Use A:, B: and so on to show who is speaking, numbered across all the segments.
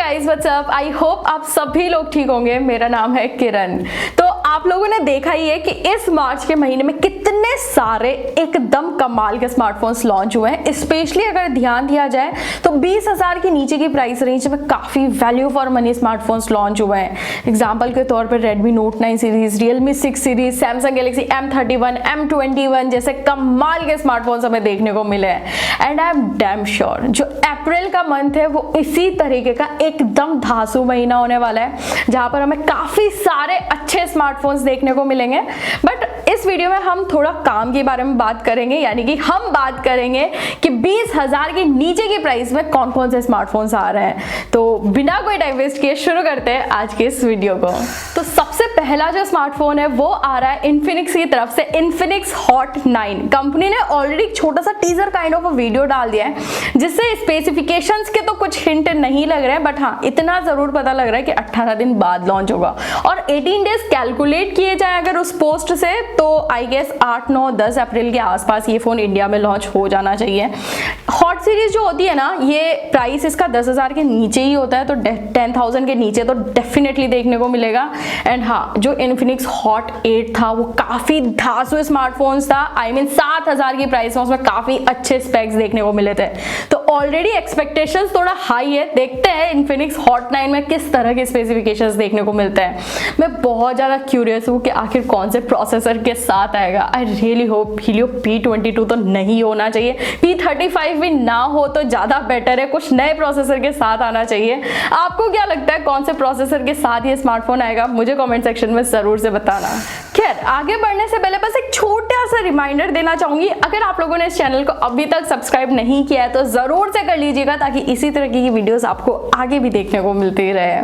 A: Guys what's up, I hope आप सभी लोग ठीक होंगे। मेरा नाम है किरण। तो आप लोगों ने देखा ही है कि इस मार्च के महीने में कितने सारे एकदम कमाल के स्मार्टफोन्स लॉन्च हुए हैं। स्पेशली अगर ध्यान दिया जाए तो 20,000 के नीचे की प्राइस रेंज में काफी value for money smartphones launch हुए हैं। एग्जाम्पल के तौर पर Redmi Note 9 series, Realme 6 series, Samsung Galaxy M31 M21 जैसे कमाल के स्मार्टफोन्स हमें देखने को मिले हैं। And I am damn sure जो अप्रैल का मंथ है वो इसी तरीके का एकदम धांसू महीना होने वाला है, जहां पर हमें काफी सारे अच्छे स्मार्टफोन्स देखने को मिलेंगे। बट इस वीडियो में हम थोड़ा काम के बारे में बात करेंगे, यानी कि हम बात करेंगे कि 20,000 के नीचे की प्राइस में कौन कौन से स्मार्टफोन्स आ रहे हैं। तो बिना कोई टाइम वेस्ट किए शुरू करते हैं आज के इस वीडियो को। तो सबसे पहला जो स्मार्टफोन है वो आ रहा है इन्फिनिक्स की तरफ से, इन्फिनिक्स हॉट 9। कंपनी ने ऑलरेडी छोटा सा टीजर काइंड ऑफ वीडियो डाल दिया है, जिससे स्पेसिफिकेशंस के तो कुछ हिंट नहीं लग रहे हैं, बट हाँ इतना जरूर पता लग रहा है कि 18 दिन बाद लॉन्च होगा। और 18 डेज कैलकुलेट किए जाए अगर उस पोस्ट से, तो आई गेस 8, 9, 10 अप्रैल के आसपास ये फोन इंडिया में लॉन्च हो जाना चाहिए। हॉट सीरीज जो होती है ना, ये प्राइस इसका 10,000 के नीचे ही होता है, तो 10,000 के नीचे तो डेफिनेटली देखने को मिलेगा। एंड हाँ, जो इन्फिनिक्स हॉट 8 था वो काफी धांसू स्मार्टफोन था। आई मीन 7,000 की प्राइस में उसमें काफी अच्छे स्पेक्स देखने को मिले थे, तो ऑलरेडी एक्सपेक्टेशंस थोड़ा हाई है। देखते हैं इन्फिनिक्स हॉट 9 में किस तरह के स्पेसिफिकेशंस देखने को मिलते हैं। मैं बहुत ज्यादा क्यूरियस हूँ कि आखिर कौन से प्रोसेसर के साथ आएगा। I really hope Helio P22 तो नहीं होना चाहिए, P35 भी ना हो तो ज्यादा बेटर है, कुछ नए प्रोसेसर के साथ आना चाहिए। आपको क्या लगता है कौन से प्रोसेसर के साथ ये स्मार्टफोन आएगा, मुझे कमेंट सेक्शन में जरूर से बताना। खैर, आगे बढ़ने से पहले बस एक छोटा सा रिमाइंडर देना चाहूंगी, अगर आप लोगों ने इस चैनल को अभी तक सब्सक्राइब नहीं किया है तो जरूर से कर लीजिएगा, ताकि इसी तरह की वीडियोस आपको आगे भी देखने को मिलती रहे।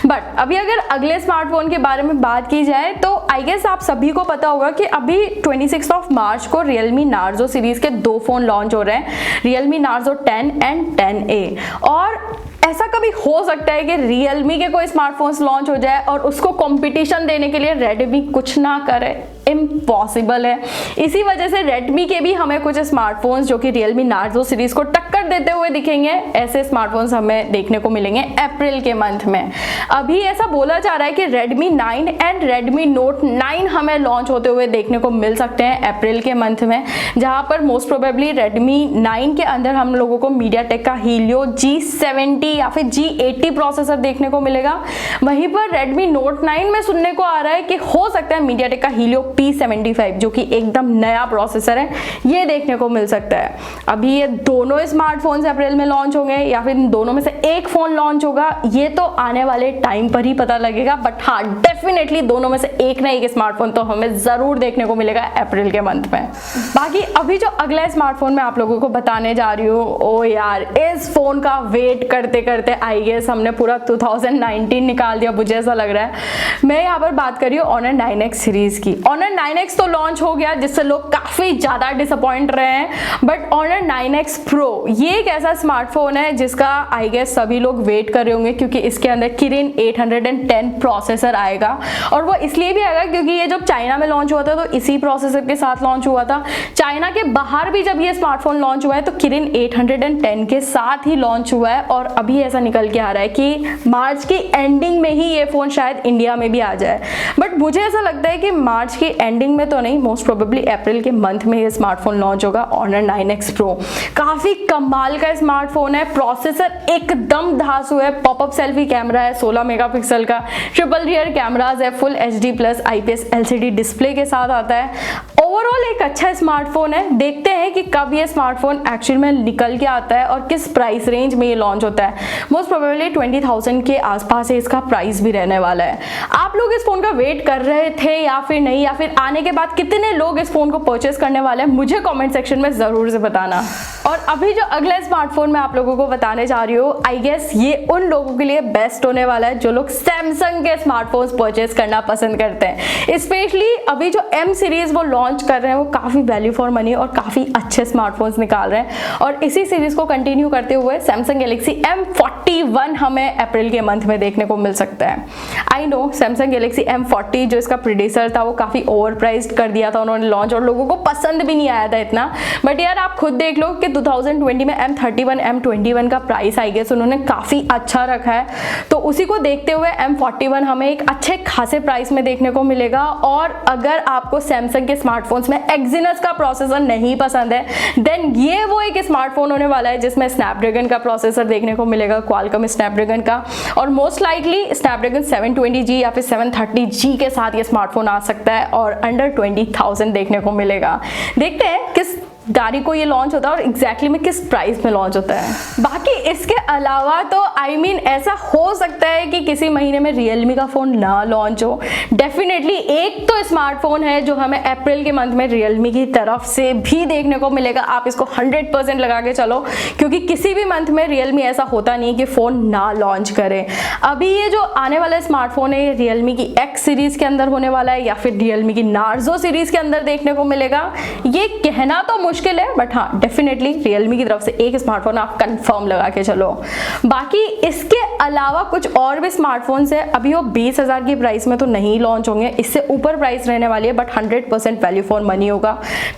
A: बट अभी अगर अगले स्मार्टफोन के बारे में बात की जाए तो आई गेस आप सभी को पता होगा कि अभी 26 मार्च को Realme Narzo सीरीज के 2 फोन लॉन्च हो रहे हैं, Realme Narzo 10 एंड 10A। और ऐसा कभी हो सकता है कि Realme के कोई स्मार्टफोन्स लॉन्च हो जाए और उसको कंपटीशन देने के लिए Redmi कुछ ना करे, इम्पॉसिबल है। इसी वजह से Redmi के भी हमें कुछ स्मार्टफोन्स जो कि Realme Narzo सीरीज को टक्कर देते हुए दिखेंगे, ऐसे स्मार्टफोन्स हमें देखने को मिलेंगे अप्रैल के मंथ में। अभी ऐसा बोला जा रहा है कि Redmi 9 एंड Redmi Note 9 हमें लॉन्च होते हुए देखने को मिल सकते हैं अप्रैल के मंथ में, जहां पर मोस्ट प्रोबेबली Redmi 9 के अंदर हम लोगों को MediaTek का Helio G70 या फिर G80 प्रोसेसर देखने को मिलेगा। वहीं पर Redmi Note 9 में सुनने को आ रहा है कि हो सकता है MediaTek का Helio P75 जो कि एकदम नया प्रोसेसर है, ये देखने को मिल सकता है। अभी ये दोनों स्मार्टफोन्स अप्रैल में लॉन्च होंगे या फिर इन दोनों में से एक फोन लॉन्च होगा, ये तो आने वाले टाइम पर ही पता लगेगा। बट हाँ, डेफिनेटली दोनों में से एक ना एक स्मार्टफोन तो हमें जरूर देखने को मिलेगा अप्रैल के मंथ में। बाकी अभी जो अगला स्मार्टफोन मैं आप लोगों को बताने जा रही हूँ, ओ यार, इस फोन का वेट करते करते आई गेस हमने पूरा 2019 निकाल दिया, मुझे ऐसा लग रहा है। मैं यहाँ पर बात कर रही हूँ Honor 9X सीरीज की। Honor 9X तो लॉन्च हो गया, जिससे लोग काफी ज्यादा डिसअपॉइंट रहे हैं, बट Honor 9X Pro ये एक ऐसा स्मार्टफोन है जिसका आई गेस सभी लोग वेट कर रहे होंगे, क्योंकि इसके अंदर Kirin 810 प्रोसेसर आएगा। और वो इसलिए भी आएगा क्योंकि ये जब चाइना में लॉन्च हुआ था तो इसी प्रोसेसर के साथ लॉन्च हुआ था। चाइना के बाहर भी जब ये स्मार्टफोन लॉन्च हुआ है तो Kirin 810 के साथ ही लॉन्च हुआ है, और अभी ऐसा निकल के आ रहा है कि मार्च की एंडिंग में ही ये फोन शायद इंडिया में भी आ जाए। बट मुझे ऐसा लगता है कि मार्च की एंडिंग में तो नहीं, मोस्ट प्रोबेबली अप्रैल के मंथ में ये स्मार्टफोन लॉन्च होगा Honor 9X Pro। काफी कमाल का स्मार्टफोन है, प्रोसेसर एकदम धांसू है, पॉपअप सेल्फी कैमरा है 16 मेगापिक्सल का, ट्रिपल रियर कैमरास है, full HD+ IPS LCD display के साथ आता है। ओवरऑल एक अच्छा स्मार्टफोन है। देखते हैं कि कब ये स्मार्टफोन एक्चुअल में निकल के आता है और किस प्राइस रेंज में ये लॉन्च होता है। मोस्ट प्रोबेबली 20,000 के आसपास है इसका प्राइस भी रहने वाला है। आप लोग इस फोन का वेट कर रहे थे या फिर नहीं, या फिर आने के बाद कितने लोग इस फोन को परचेस करने वाले हैं, मुझे कमेंट सेक्शन में जरूर से बताना। और अभी जो अगला स्मार्टफोन मैं आप लोगों को बताने जा रही हूँ, आई गेस ये उन लोगों के लिए बेस्ट होने वाला है जो लोग सैमसंग के स्मार्टफोन्स परचेस करना पसंद करते हैं। स्पेशली अभी जो M सीरीज वो लॉन्च कर रहे हैं वो काफ़ी वैल्यू फॉर मनी और काफ़ी अच्छे स्मार्टफोन्स निकाल रहे हैं। और इसी सीरीज़ को कंटिन्यू करते हुए सैमसंग गैलेक्सी M41 हमें अप्रैल के मंथ में देखने को मिल सकता है। I know Samsung Galaxy M40 जो इसका प्रीडेसर था वो काफ़ी ओवर प्राइस्ड कर दिया था उन्होंने लॉन्च, और लोगों को पसंद भी नहीं आया था इतना। बट यार आप खुद देख लो कि 2020 में M31 M21 का प्राइस आई गेस उन्होंने काफ़ी अच्छा रखा है, तो उसी को देखते हुए M41 हमें एक अच्छे खासे प्राइस में देखने को मिलेगा। और अगर आपको सैमसंग के स्मार्टफोन्स में एक्सिनस का प्रोसेसर नहीं पसंद है देन ये वो एक स्मार्टफोन होने वाला है जिसमें स्नैपड्रैगन का प्रोसेसर देखने को मिलेगा, क्वालकॉम स्नैपड्रैगन का, और मोस्ट लाइकली स्नैपड्रैगन 720G या फिर 730G के साथ ये स्मार्टफोन आ सकता है और अंडर 20,000 देखने को मिलेगा। देखते हैं किस तारीख को ये लॉन्च होता है और एग्जैक्टली में किस प्राइस में लॉन्च होता है। बाकी इसके अलावा तो ऐसा हो सकता है कि किसी महीने में Realme का फ़ोन ना लॉन्च हो। डेफिनेटली एक तो स्मार्टफोन है जो हमें अप्रैल के मंथ में Realme की तरफ से भी देखने को मिलेगा। आप इसको 100% लगा के चलो, क्योंकि किसी भी मंथ में Realme ऐसा होता नहीं कि फ़ोन ना लॉन्च करे। अभी ये जो आने वाला स्मार्टफोन है Realme की X सीरीज़ के अंदर होने वाला है या फिर Realme की Narzo सीरीज़ के अंदर देखने को मिलेगा, ये कहना तो मुश्किल है, बट हाँ डेफिनेटली Realme की तरफ से एक स्मार्टफोन आप कंफर्म लगा के चलो। बाकी इसके अलावा कुछ और भी स्मार्टफोन्स है, अभी वो 20,000 की प्राइस में तो नहीं लॉन्च होंगे, इससे ऊपर प्राइस रहने वाली है, बट 100% वैल्यू फॉर मनी होगा।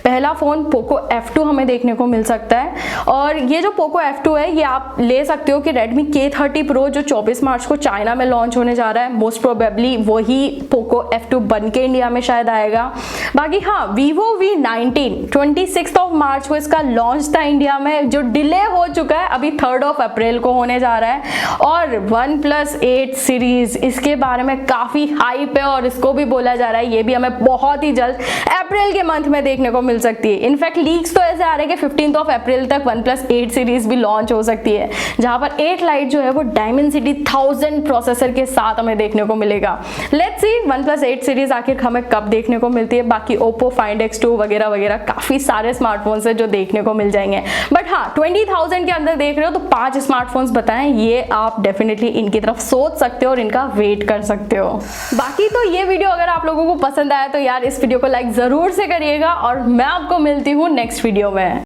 A: पहला फ़ोन Poco F2 हमें देखने को मिल सकता है, और ये जो Poco F2 है ये आप ले सकते हो कि Redmi K30 Pro जो 24 मार्च को चाइना में लॉन्च होने जा रहा है, मोस्ट प्रोबेबली वही Poco F2 बन के इंडिया में शायद आएगा। बाकी हाँ Vivo V19 26 मार्च को इसका लॉन्च था इंडिया में, जो डिले हो चुका है, अभी 3 अप्रैल को होने जा रहा है। और OnePlus 8 सीरीज इसके बारे में काफ़ी हाइप है और इसको भी बोला जा रहा है ये भी हमें बहुत ही जल्द अप्रैल के मंथ में देखने को मिल सकती है। इनफैक्ट लीक्स तो ऐसे आ रहे हैं कि 15 अप्रैल तक OnePlus 8 सीरीज भी लॉन्च हो सकती है, जहां पर 8 लाइट जो है वो Dimensity 1000 प्रोसेसर के साथ हमें देखने को मिलेगा। लेट्स सी OnePlus 8 सीरीज आखिर हमें कब देखने को मिलती है। बाकी Oppo Find X2 वगैरह वगैरह काफ़ी सारे स्मार्टफोन्स है जो देखने को मिल जाएंगे, बट हाँ 20,000 के अंदर देख रहे हो तो 5 स्मार्टफोन्स बताएं, ये आप डेफिनेटली इनकी तरफ सोच सकते हो और इनका वेट कर सकते हो। बाकी तो ये वीडियो अगर आप लोगों को पसंद आया तो यार इस वीडियो को लाइक जरूर से करिएगा, और मैं आपको मिलती हूँ नेक्स्ट वीडियो में।